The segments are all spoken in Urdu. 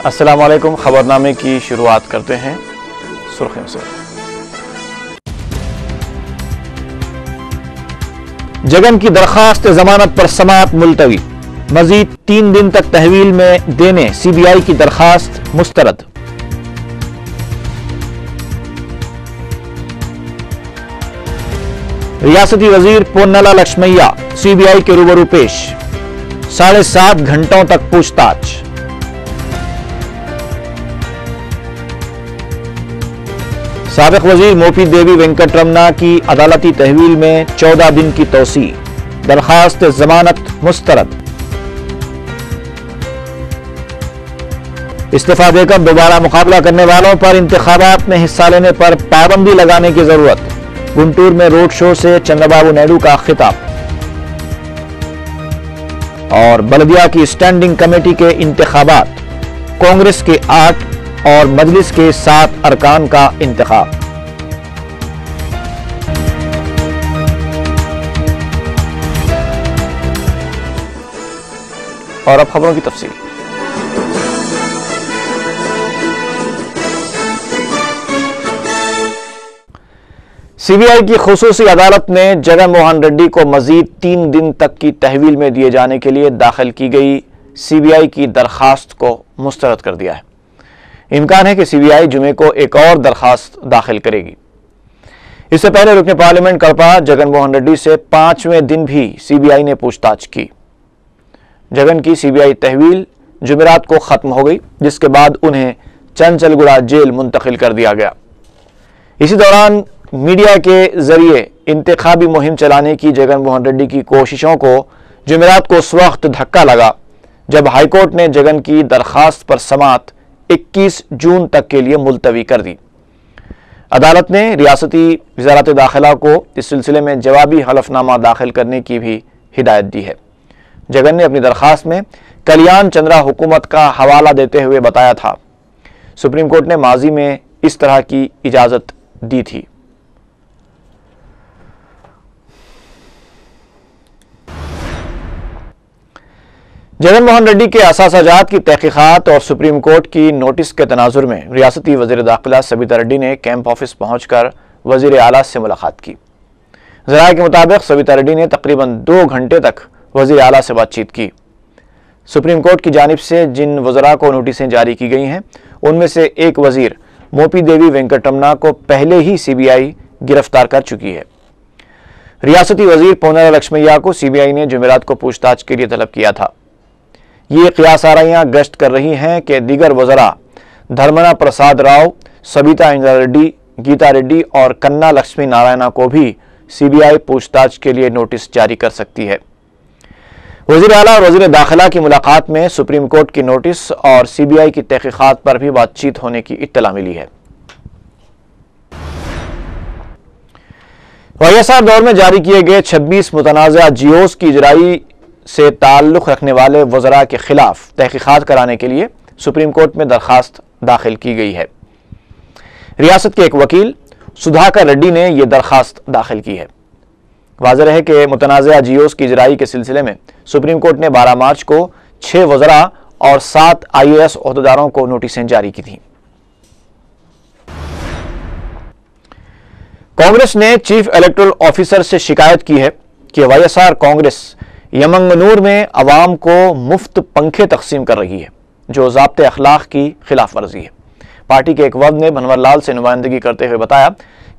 السلام علیکم۔ خبرنامے کی شروعات کرتے ہیں سرخیوں سے۔ جگن کی درخواست ضمانت پر سماعت ملتوی، مزید 3 دن تک تحویل میں دینے سی بی آئی کی درخواست مسترد۔ ریاستی وزیر پونلا لکشمیا سی بی آئی کے روبرو پیش، 7.5 گھنٹوں تک پوچھ تاچھ۔ سابق وزیر موپی دیوی وینکٹ رمنا کی عدالتی تحویل میں 14 دن کی توسیع، درخواست ضمانت مسترد۔ استعفیٰ دے کر دوبارہ مقابلہ کرنے والوں پر انتخابات میں حصہ لینے پر پابندی لگانے کی ضرورت، گنٹور میں روڈ شو سے چندر بابو نائیڈو کا خطاب۔ اور بلدیہ کی اسٹینڈنگ کمیٹی کے انتخابات، کانگریس کے 8 اور مجلس کے 7 ارکان کا انتخاب۔ اور اب خبروں کی تفصیل۔ سی بی آئی کی خصوصی عدالت نے جگن موہن ریڈی کو مزید 3 دن تک کی تحویل میں دیے جانے کے لیے داخل کی گئی سی بی آئی کی درخواست کو مسترد کر دیا ہے۔ امکان ہے کہ سی بی آئی جمعے کو ایک اور درخواست داخل کرے گی۔ اس سے پہلے رکن پارلیمنٹ کڑپا جگن موہن ریڈی سے 5ویں دن بھی سی بی آئی نے پوچھ تاچھ کی۔ جگن کی سی بی آئی تحویل جمعرات کو ختم ہو گئی، جس کے بعد انہیں چنچل گڑا جیل منتقل کر دیا گیا۔ اسی دوران میڈیا کے ذریعے انتخابی مہم چلانے کی جگن موہن ریڈی کی کوششوں کو جمعرات کو اس وقت دھکا لگا جب ہائی کورٹ نے جگن کی درخواست پر سماعت 21 جون تک کے لیے ملتوی کر دی۔ عدالت نے ریاستی وزارت داخلہ کو اس سلسلے میں جوابی حلف نامہ داخل کرنے کی بھی ہدایت دی ہے۔ جگن نے اپنی درخواست میں کلیان چندرا حکومت کا حوالہ دیتے ہوئے بتایا تھا، سپریم کورٹ نے ماضی میں اس طرح کی اجازت دی تھی۔ جگن موہن ریڈی کے اثاثہ جات کی تحقیقات اور سپریم کورٹ کی نوٹس کے تناظر میں ریاستی وزیر داخلہ سبیتا ریڈی نے کیمپ آفس پہنچ کر وزیر اعلیٰ سے ملاقات کی۔ ذرائع کے مطابق سبیتا ریڈی نے تقریباً 2 گھنٹے تک وزیر اعلیٰ سے بات چیت کی۔ سپریم کورٹ کی جانب سے جن وزراء کو نوٹسیں جاری کی گئی ہیں، ان میں سے ایک وزیر موپی دیوی وینکٹ رمنا کو پہلے ہی سی بی آئی گرفتار کر چکی ہے۔ ریاستی وزیر پونلا لکشمیا کو سی بی آئی نے جمعرات کو پوچھ تاچھ کے لیے طلب کیا تھا۔ یہ قیاس آرائیاں گشت کر رہی ہیں کہ دیگر وزراء دھرمنا پرساد راؤ، سبیتا انجنا ریڈی، گیتا ریڈی اور کنہ لکشمی نارائنا کو بھی سی بی آئی پوچھ تاچھ کے لیے نوٹس جاری کر سکتی ہے۔ وزیر اعلیٰ اور وزیر داخلہ کی ملاقات میں سپریم کورٹ کی نوٹس اور سی بی آئی کی تحقیقات پر بھی بات چیت ہونے کی اطلاع ملی ہے۔ وائی ایس آر دور میں جاری کیے گئے 26 متنازعہ جیوز کی اجرائی سے تعلق رکھنے والے وزراء کے خلاف تحقیقات کرانے کے لیے سپریم کورٹ میں درخواست داخل کی گئی ہے۔ ریاست کے ایک وکیل سدھاکر ریڈی نے یہ درخواست داخل کی ہے۔ واضح ہے کہ متنازعہ جیوز کی اجرائی کے سلسلے میں سپریم کورٹ نے 12 مارچ کو 6 وزراء اور 7 آئی اے ایس عہدیداروں کو نوٹسیں جاری کی تھیں۔ کانگریس نے چیف الیکٹورل آفیسر سے شکایت کی ہے کہ وائی ایس آر کانگریس یمنگنور میں عوام کو مفت پنکھے تقسیم کر رہی ہے، جو ضابطۂ اخلاق کی خلاف ورزی ہے۔ پارٹی کے ایک وفد نے بھنور لال سے نمائندگی کرتے ہوئے بتایا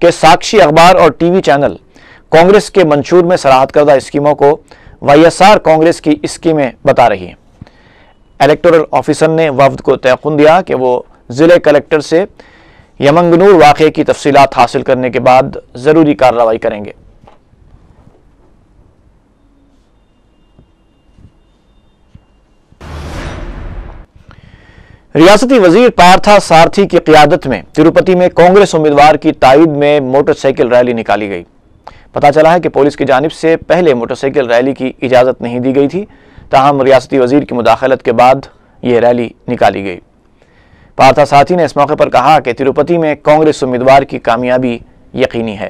کہ ساکشی اخبار اور ٹی وی چینل کانگریس کے منشور میں سراہد کردہ اسکیموں کو وائی ایس آر کانگریس کی اسکیمیں بتا رہی ہیں۔ الیکٹورل آفیسر نے وفد کو تیقن دیا کہ وہ ضلع کلکٹر سے یمنگنور واقعے کی تفصیلات حاصل کرنے کے بعد ضروری کارروائی کریں گے۔ ریاستی وزیر پارتھا سارتھی کی قیادت میں تروپتی میں کانگریس امیدوار کی تائید میں موٹر سائیکل ریلی نکالی گئی۔ پتہ چلا ہے کہ پولیس کی جانب سے پہلے موٹر سائیکل ریلی کی اجازت نہیں دی گئی تھی، تاہم ریاستی وزیر کی مداخلت کے بعد یہ ریلی نکالی گئی۔ پارتھا سارتھی نے اس موقع پر کہا کہ تروپتی میں کانگریس امیدوار کی کامیابی یقینی ہے۔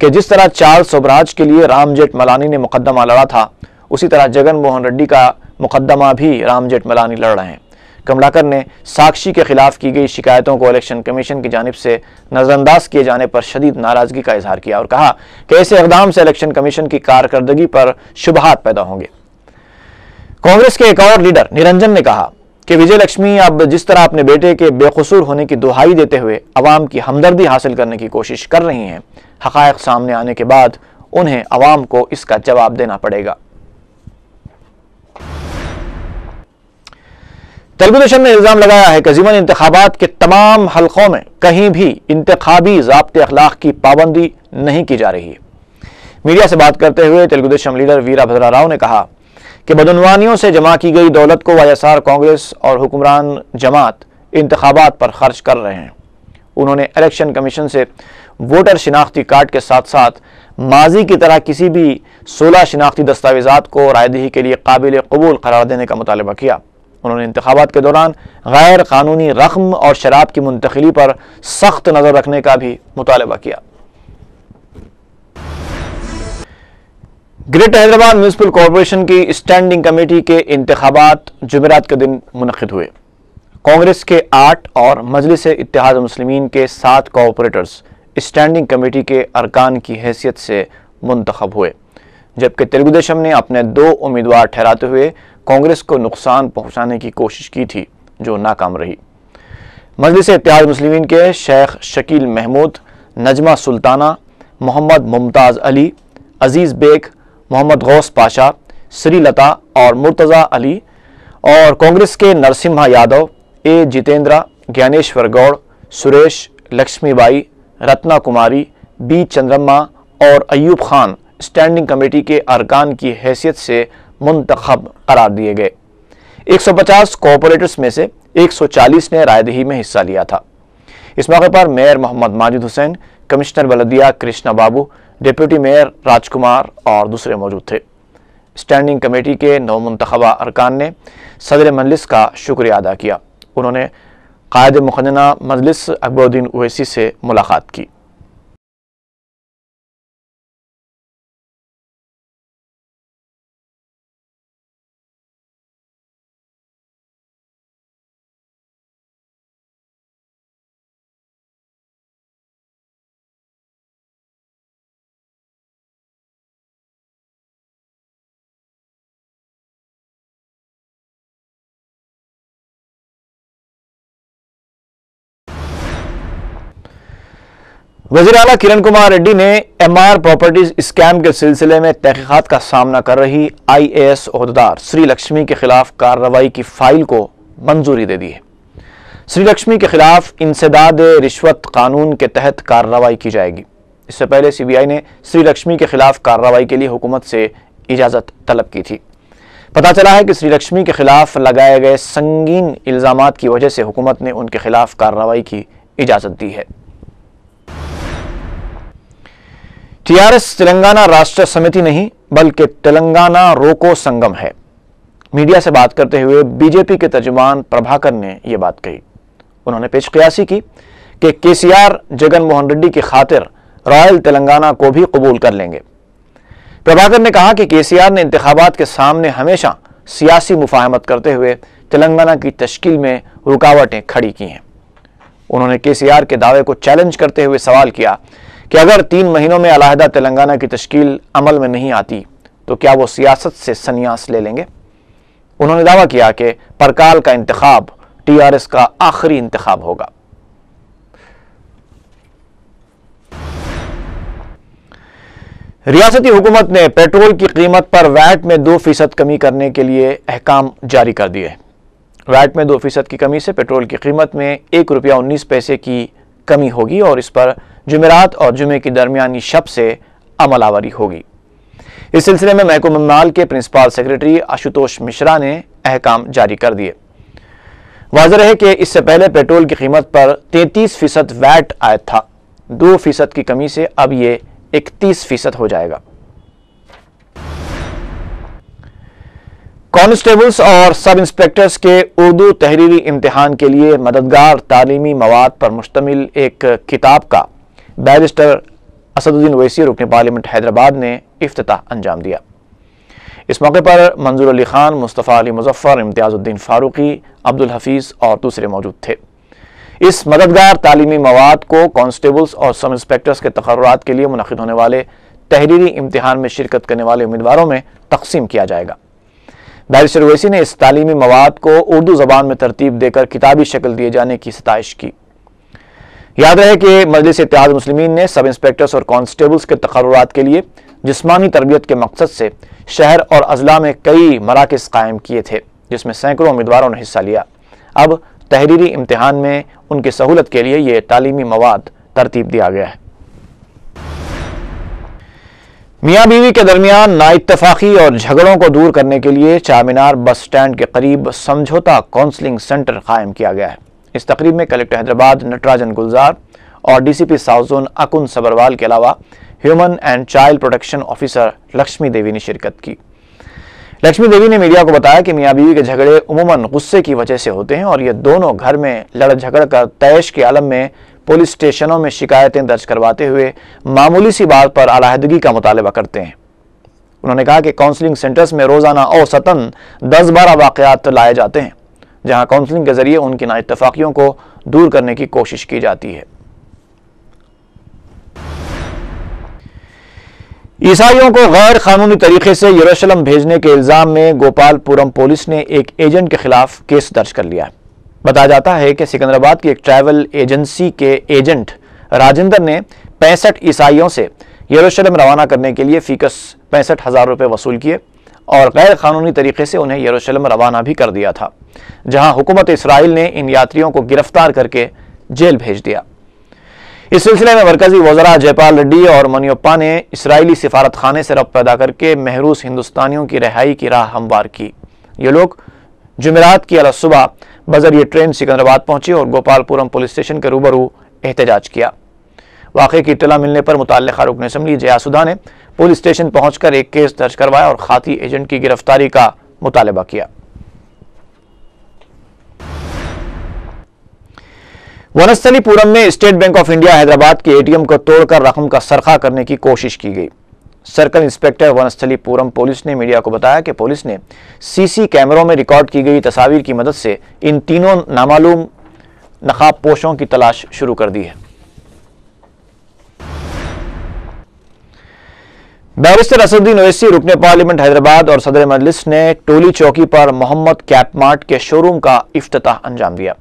کہ جس طرح چارلس سوبراج کے لیے رام جیٹ ملانی نے مقدمہ لڑا تھا، اسی طرح جگن موہن ریڈی کا مقدمہ بھی رام جیٹ ملانی لڑ رہے ہیں۔ کملاکر نے ساکشی کے خلاف کی گئی شکایتوں کو الیکشن کمیشن کی جانب سے نظر انداز کیے جانے پر شدید ناراضگی کا اظہار کیا اور کہا کہ ایسے اقدام سے الیکشن کمیشن کی کارکردگی پر شبہات پیدا ہوں گے۔ کانگریس کے ایک اور لیڈر نرنجن نے کہا کہ وجے لکشمی اب جس طرح اپنے بیٹے کے بے قصور ہونے کی دہائی دیتے ہوئے عوام کی ہمدردی حاصل کرنے کی کوشش کر رہی ہیں، حقائق سامنے آنے کے بعد انہیں عوام کو اس کا جواب دینا پڑے گا۔ تلگو دیشم نے الزام لگایا ہے کہ ضمن انتخابات کے تمام حلقوں میں کہیں بھی انتخابی ضابطے اخلاق کی پابندی نہیں کی جا رہی ہے۔ میڈیا سے بات کرتے ہوئے تلگو دیشم لیڈر ویرا بھدرا راؤ نے کہا کہ بدعنوانیوں سے جمع کی گئی دولت کو وائی ایس آر کانگریس اور حکمران جماعت انتخابات پر خرچ کر رہے ہیں۔ انہوں نے الیکشن کمیشن سے ووٹر شناختی کارڈ کے ساتھ ساتھ ماضی کی طرح کسی بھی 16 شناختی دستاویزات کو رائے دہی کے لیے قابل قبول قرار دینے کا مطالبہ کیا۔ انہوں نے انتخابات کے دوران غیر قانونی رقم اور شراب کی منتقلی پر سخت نظر رکھنے کا بھی مطالبہ کیا۔ گریٹر حیدرآباد میونسپل کارپوریشن کی اسٹینڈنگ کمیٹی کے انتخابات جمعرات کے دن منعقد ہوئے۔ کانگریس کے 8 اور مجلس اتحاد المسلمین کے 7 کارپوریٹرز اسٹینڈنگ کمیٹی کے ارکان کی حیثیت سے منتخب ہوئے، جبکہ تلگو دیشم نے اپنے 2 امیدوار ٹھہراتے ہوئے کانگریس کو نقصان پہنچانے کی کوشش کی تھی جو ناکام رہی۔ مجلس اتحاد المسلمین کے شیخ شکیل محمود، نجمہ سلطانہ، محمد ممتاز علی، عزیز بیگ، محمد غوث پاشا، سری لتا اور مرتضی علی، اور کانگریس کے نرسمہا یادو، اے جتیندرا، گیانیشور گوڑ، سریش، لکشمی بائی، رتنا کماری، بی چندرما اور ایوب خان اسٹینڈنگ کمیٹی کے ارکان کی حیثیت سے منتخب قرار دیے گئے۔ 150 کارپوریٹرز میں سے 140 نے رائے دہی میں حصہ لیا تھا۔ اس موقع پر میئر محمد ماجد حسین، کمشنر بلدیہ کرشنا بابو، ڈپٹی میئر راج کمار اور دوسرے موجود تھے۔ اسٹینڈنگ کمیٹی کے نو منتخبہ ارکان نے صدر مجلس کا شکریہ ادا کیا۔ انہوں نے قائد مقننہ مجلس اکبر الدین اویسی سے ملاقات کی۔ وزیر اعلیٰ کرن کمار ریڈی نے ایم آر پراپرٹیز اسکیم کے سلسلے میں تحقیقات کا سامنا کر رہی آئی اے ایس عہدیدار سری لکشمی کے خلاف کارروائی کی فائل کو منظوری دے دی ہے۔ سری لکشمی کے خلاف انسداد رشوت قانون کے تحت کارروائی کی جائے گی۔ اس سے پہلے سی بی آئی نے سری لکشمی کے خلاف کارروائی کے لیے حکومت سے اجازت طلب کی تھی۔ پتہ چلا ہے کہ سری لکشمی کے خلاف لگائے گئے سنگین الزامات کی وجہ سے حکومت نے ان کے خلاف کارروائی کی اجازت دی ہے۔ ٹی آر ایس تلنگانہ راشٹر سمیتی نہیں بلکہ تلنگانہ روکو سنگم ہے۔ میڈیا سے بات کرتے ہوئے بی جے پی کے ترجمان پربھاکر نے یہ بات کہی۔ انہوں نے پیش قیاسی کی کہ کے سی آر جگن موہن ریڈی کی خاطر رائل تلنگانہ کو بھی قبول کر لیں گے۔ پربھاکر نے کہا کہ کے سی آر نے انتخابات کے سامنے ہمیشہ سیاسی مفاہمت کرتے ہوئے تلنگانہ کی تشکیل میں رکاوٹیں کھڑی کی ہیں۔ انہوں نے کے سی آر کے دعوے کو چیلنج کرتے ہوئے سوال کیا کہ اگر 3 مہینوں میں علیحدہ تلنگانہ کی تشکیل عمل میں نہیں آتی تو کیا وہ سیاست سے سنیاس لے لیں گے؟ انہوں نے دعویٰ کیا کہ پرکال کا انتخاب ٹی آر ایس کا آخری انتخاب ہوگا۔ ریاستی حکومت نے پیٹرول کی قیمت پر ویٹ میں 2% کمی کرنے کے لیے احکام جاری کر دیے۔ ویٹ میں 2% کی کمی سے پیٹرول کی قیمت میں ₹1.19 کی کمی ہوگی اور اس پر جمعرات اور جمعے کی درمیانی شب سے عمل آوری ہوگی۔ اس سلسلے میں محکمہ مال کے پرنسپل سیکرٹری آشوتوش مشرا نے احکام جاری کر دیے۔ واضح رہے کہ اس سے پہلے پیٹرول کی قیمت پر 33% ویٹ عائد تھا۔ 2% کی کمی سے اب یہ 31% ہو جائے گا۔ کانسٹیبلز اور سب انسپیکٹرز کے اردو تحریری امتحان کے لیے مددگار تعلیمی مواد پر مشتمل ایک کتاب کا بیرسٹر اسدالدین اویسی رکن پارلیمنٹ حیدرآباد نے افتتاح انجام دیا۔ اس موقع پر منظور علی خان، مصطفیٰ علی مظفر، امتیاز الدین فاروقی، عبدالحفیظ اور دوسرے موجود تھے۔ اس مددگار تعلیمی مواد کو کانسٹیبلز اور سب انسپیکٹرز کے تقررات کے لیے منعقد ہونے والے تحریری امتحان میں شرکت کرنے والے امیدواروں میں تقسیم کیا جائے گا۔ بیرسٹر اویسی نے اس تعلیمی مواد کو اردو زبان میں ترتیب دے کر کتابی شکل دیے جانے کی ستائش کی۔ یاد رہے کہ مجلس اتحاد المسلمین نے سب انسپیکٹرز اور کانسٹیبلز کے تقررات کے لیے جسمانی تربیت کے مقصد سے شہر اور اضلاع میں کئی مراکز قائم کیے تھے، جس میں سینکڑوں امیدواروں نے حصہ لیا۔ اب تحریری امتحان میں ان کی سہولت کے لیے یہ تعلیمی مواد ترتیب دیا گیا ہے۔ میاں بیوی کے درمیان نااتفاقی اور جھگڑوں کو دور کرنے کے لیے چارمینار بس سٹینڈ کے قریب سمجھوتا کونسلنگ سینٹر قائم کیا گیا ہے۔ اس تقریب میں کلکٹر حیدرآباد نٹراجن گلزار اور D C P south zone Akun Sabharwal کے علاوہ human and child protection officer Lakshmi Devi نے شرکت کی۔ لکشمی دیوی نے میڈیا کو بتایا کہ میاں بیوی کے جھگڑے عموماً غصے کی وجہ سے ہوتے ہیں اور یہ دونوں گھر میں لڑ جھگڑ کر طیش کے عالم میں پولیس اسٹیشنوں میں شکایتیں درج کرواتے ہوئے معمولی سی بات پر علیحدگی کا مطالبہ کرتے ہیں۔ انہوں نے کہا کہ کاؤنسلنگ سینٹرز میں روزانہ اوسطاً 10-12 واقعات لائے جاتے ہیں، جہاں کاؤنسلنگ کے ذریعے ان کی نااتفاقیوں کو دور کرنے کی کوشش کی جاتی ہے۔ عیسائیوں کو غیر قانونی طریقے سے یروشلم بھیجنے کے الزام میں گوپال پورم پولیس نے ایک ایجنٹ کے خلاف کیس درج کر لیا ہے۔ بتایا جاتا ہے کہ سکندرآباد کی ایک ٹریول ایجنسی کے ایجنٹ راجندر نے 65 عیسائیوں سے یروشلم روانہ کرنے کے لیے فیکس 65,000 روپے وصول کیے اور غیر قانونی طریقے سے انہیں یروشلم روانہ بھی کر دیا تھا، جہاں حکومت اسرائیل نے ان یاتریوں کو گرفتار کر کے جیل بھیج دیا۔ اس سلسلے میں مرکزی وزراء جے پال ریڈی اور منیوپا نے اسرائیلی سفارت خانے سے ربط پیدا کر کے محروس ہندوستانیوں کی رہائی کی راہ ہموار کی۔ یہ لوگ جمعرات کی صبح بذریعہ ٹرین سکندرآباد پہنچے اور گوپال پورم پولیس اسٹیشن کے روبرو احتجاج کیا۔ واقعے کی اطلاع ملنے پر متعلقہ رکن اسمبلی جیا سدھا نے پولیس اسٹیشن پہنچ کر ایک کیس درج کروایا اور خاطی ایجنٹ کی گرفتاری کا مطالبہ کیا۔ ونستھلی پورم میں state bank of India Hyderabad کے اے ٹی ایم کو توڑ کر رقم کا سرقہ کرنے کی کوشش کی گئی۔ سرکل انسپیکٹر ونستھلی پورم پولیس نے میڈیا کو بتایا کہ پولیس نے سی سی کیمروں میں ریکارڈ کی گئی تصاویر کی مدد سے ان تینوں نامعلوم نقاب پوشوں کی تلاش شروع کر دی ہے۔ بیرسٹر اسدالدین اویسی رکن پارلیمنٹ حیدرآباد اور صدر مجلس نے ٹولی چوکی پر محمد کیپ مارٹ کے شو روم کا افتتاح انجام دیا۔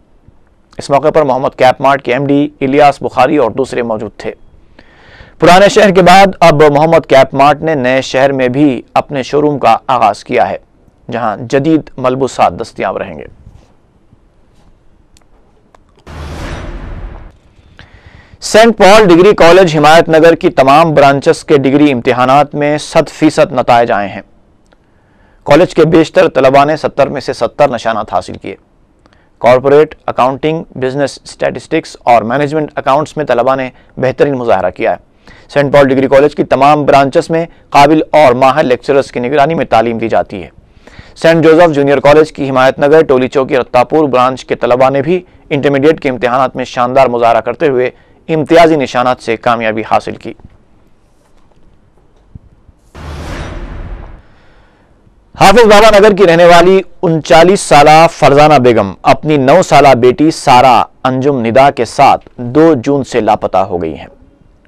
اس موقع پر محمد کیپ مارٹ کے ایم ڈی الیاس بخاری اور دوسرے موجود تھے۔ پرانے شہر کے بعد اب محمد کیپ مارٹ نے نئے شہر میں بھی اپنے شو روم کا آغاز کیا ہے، جہاں جدید ملبوسات دستیاب رہیں گے۔ سینٹ پال ڈگری کالج حمایت نگر کی تمام برانچز کے ڈگری امتحانات میں 100% نتائج آئے ہیں۔ کالج کے بیشتر طلباء نے 70 میں سے 70 نشانات حاصل کیے۔ کارپوریٹ اکاؤنٹنگ، بزنس اسٹیٹسٹکس اور مینجمنٹ اکاؤنٹس میں طلباء نے بہترین مظاہرہ کیا ہے۔ سینٹ پال ڈگری کالج کی تمام برانچز میں قابل اور ماہر لیکچررز کی نگرانی میں تعلیم دی جاتی ہے۔ سینٹ جوزف جونیئر کالج کی حمایت نگر، ٹولی چوکی، رتاپور برانچ کے طلباء نے بھی انٹرمیڈیٹ کے امتحانات میں شاندار مظاہرہ کرتے ہوئے امتیازی نشانات سے کامیابی حاصل کی۔ حافظ بابا نگر کی رہنے والی 39 سالہ فرزانہ بیگم اپنی 9 سالہ بیٹی سارہ انجم ندا کے ساتھ 2 جون سے لاپتہ ہو گئی ہیں۔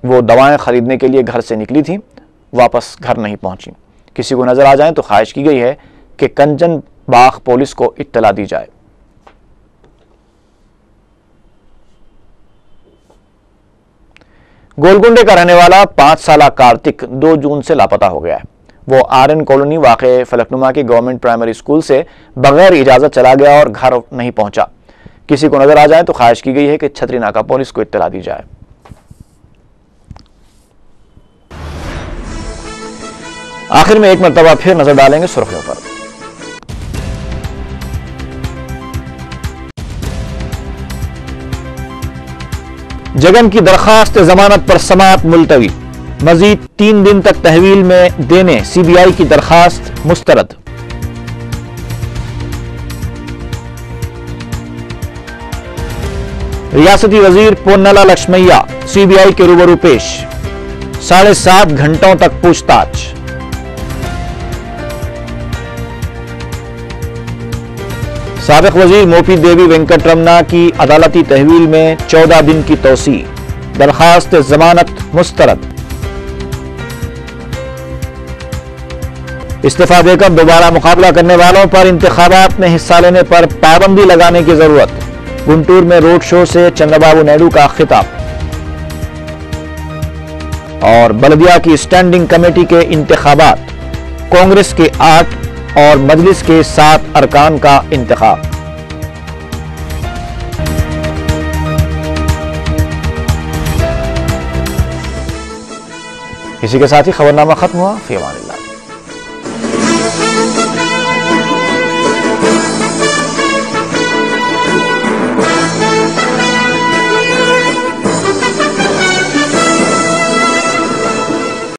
وہ دوائیں خریدنے کے لیے گھر سے نکلی تھیں، واپس گھر نہیں پہنچی۔ کسی کو نظر آ جائیں تو خواہش کی گئی ہے کہ کنچن باغ پولیس کو اطلاع دی جائے۔ گولکنڈے کا رہنے والا 5 سالہ کارتک 2 جون سے لاپتہ ہو گیا ہے۔ وہ آر این کالونی واقع فلکنما کے گورنمنٹ پرائمری اسکول سے بغیر اجازت چلا گیا اور گھر نہیں پہنچا۔ کسی کو نظر آ جائے تو خواہش کی گئی ہے کہ چھتری ناکہ پولیس کو اطلاع دی جائے۔ آخر میں ایک مرتبہ پھر نظر ڈالیں گے سرخیوں پر۔ جگن کی درخواست ضمانت پر سماعت ملتوی، مزید 3 دن تک تحویل میں دینے سی بی آئی کی درخواست مسترد۔ ریاستی وزیر پونالا لکشمیا سی بی آئی کے روبرو پیش۔ 7.5 گھنٹوں تک پوچھ تاچھ۔ سابق وزیر موپی دیوی وینکٹ رمنا کی عدالتی تحویل میں 14 دن کی توسیع، درخواست ضمانت مسترد۔ استعفیٰ دے کر دوبارہ مقابلہ کرنے والوں پر انتخابات میں حصہ لینے پر پابندی لگانے کی ضرورت، گنٹور میں روڈ شو سے چندرا بابو نائیڈو کا خطاب۔ اور بلدیہ کی اسٹینڈنگ کمیٹی کے انتخابات، کانگریس کے 8 اور مجلس کے 7 ارکان کا انتخاب۔ اسی کے ساتھ ہی خبرنامہ ختم ہوا۔ فی امان اللہ۔